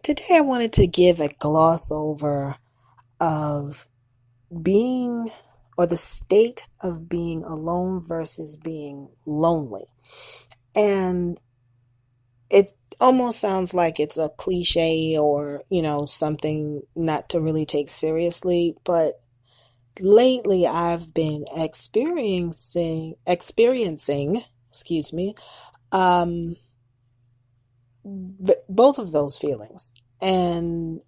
Today I wanted to give a gloss over of being or the state of being alone versus being lonely. And it almost sounds like it's a cliche or, something not to really take seriously, but lately I've been experiencing, excuse me, um both of those feelings. And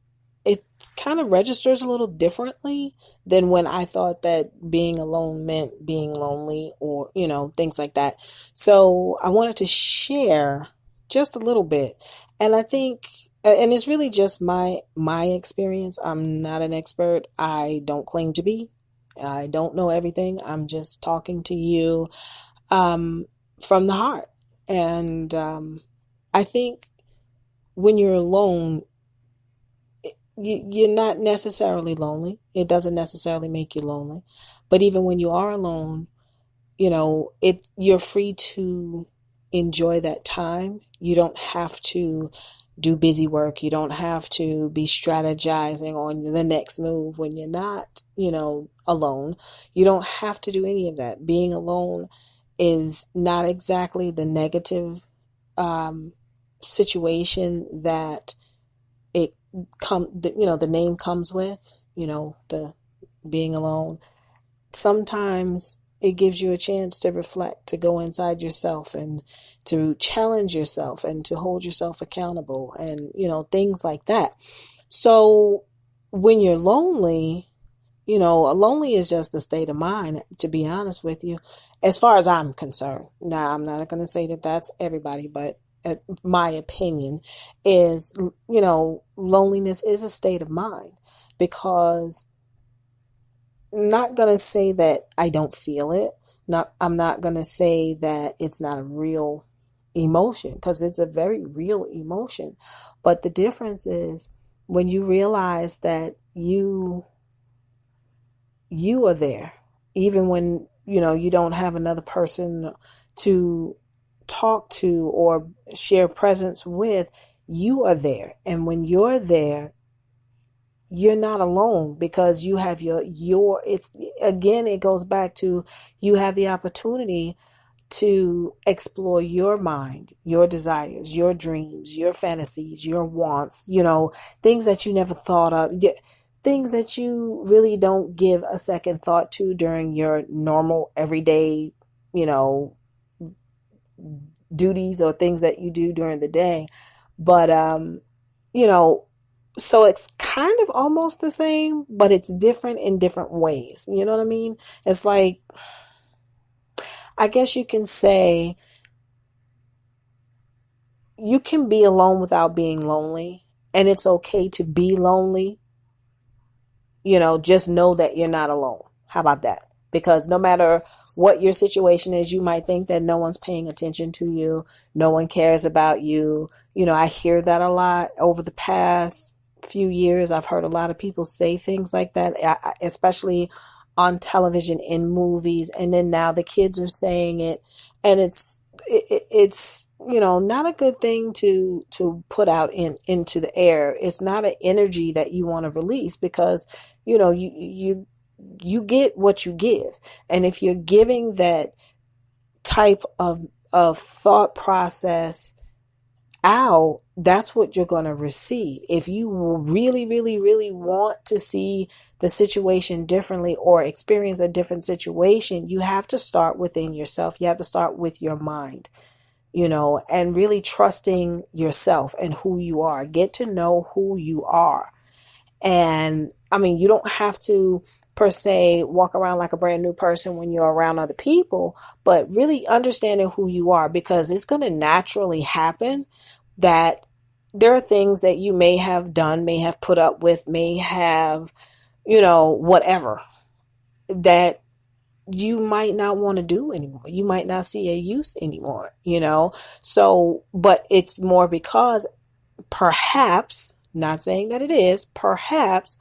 it kind of registers a little differently than when I thought that being alone meant being lonely or, things like that. So I wanted to share just a little bit. And I think and it's really just my experience. I'm not an expert. I don't claim to be. I don't know everything. I'm just talking to you um from the heart. And I think when you're alone, you're not necessarily lonely. It doesn't necessarily make you lonely. But even when you are alone, you're free to enjoy that time. You don't have to do busy work. You don't have to be strategizing on the next move when you're not, alone. You don't have to do any of that. Being alone is not exactly the negative um, situation that the name comes with, the being alone. Sometimes it gives you a chance to reflect, to go inside yourself and to challenge yourself and to hold yourself accountable and, things like that. So when you're lonely, lonely is just a state of mind, to be honest with you, as far as I'm concerned. Now, I'm not going to say that that's everybody, but my opinion is, loneliness is a state of mind because not going to say that I don't feel it. I'm not going to say that it's not a real emotion because it's a very real emotion. But the difference is when you realize that you are there, even when, you don't have another person to talk to or share presence with, you are there. And when you're there, you're not alone because you have it's again, it goes back to you have the opportunity to explore your mind, your desires, your dreams, your fantasies, your wants, things that you never thought of, things that you really don't give a second thought to during your normal everyday, you know, duties or things that you do during the day. But, you know, so it's kind of almost the same, but it's different in different ways. You know what I mean? It's like, I guess you can say you can be alone without being lonely, and it's okay to be lonely. Just know that you're not alone. How about that? Because no matter what your situation is, you might think that no one's paying attention to you. No one cares about you. I hear that a lot over the past few years. I've heard a lot of people say things like that, especially on television, in movies. And then now the kids are saying it, and it's not a good thing to put out into the air. It's not an energy that you want to release because you get what you give. And if you're giving that type of thought process out, that's what you're going to receive. If you really, really, really want to see the situation differently or experience a different situation, you have to start within yourself. You have to start with your mind, and really trusting yourself and who you are. Get to know who you are. And I mean, you don't have to per se walk around like a brand new person when you're around other people, but really understanding who you are, because it's going to naturally happen that there are things that you may have done, may have put up with, may have, whatever, that you might not want to do anymore. You might not see a use anymore. So, but it's more because perhaps, not saying that it is, perhaps,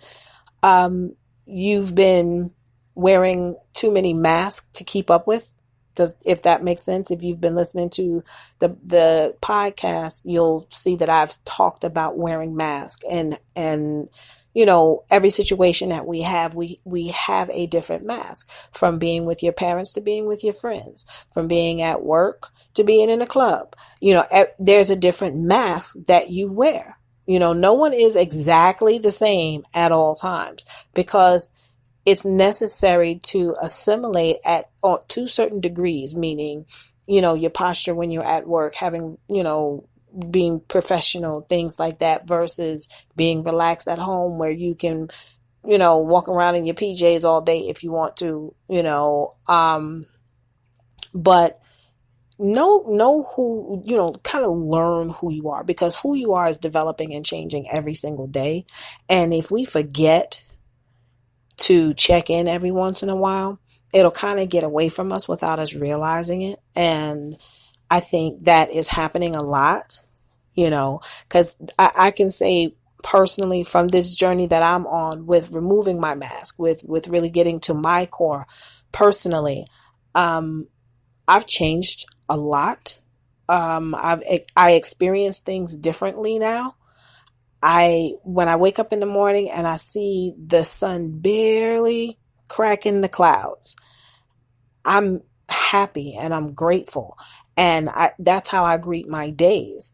you've been wearing too many masks to keep up with, Does, if that makes sense, if you've been listening to the podcast, you'll see that I've talked about wearing masks, and every situation that we have a different mask, from being with your parents to being with your friends, from being at work to being in a club. There's a different mask that you wear. No one is exactly the same at all times, because it's necessary to assimilate to certain degrees, meaning, your posture when you're at work, having, being professional, things like that, versus being relaxed at home where you can, walk around in your PJs all day if you want to, but know who, kind of learn who you are, because who you are is developing and changing every single day. And if we forget to check in every once in a while, it'll kind of get away from us without us realizing it. And I think that is happening a lot, because I can say personally, from this journey that I'm on with removing my mask, with really getting to my core personally, I've changed a lot. I experience things differently now. When I wake up in the morning and I see the sun barely cracking the clouds, I'm happy and I'm grateful. And that's how I greet my days.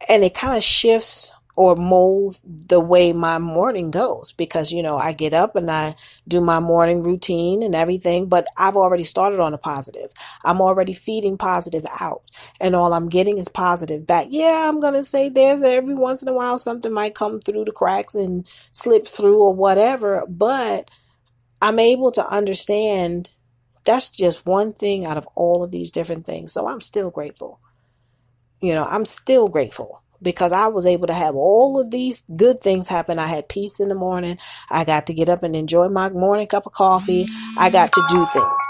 And it kind of shifts or molds the way my morning goes, because, I get up and I do my morning routine and everything, but I've already started on a positive. I'm already feeding positive out, and all I'm getting is positive back. Yeah, I'm going to say there's every once in a while something might come through the cracks and slip through or whatever, but I'm able to understand that's just one thing out of all of these different things. So I'm still grateful. I'm still grateful, because I was able to have all of these good things happen. I had peace in the morning. I got to get up and enjoy my morning cup of coffee. I got to do things.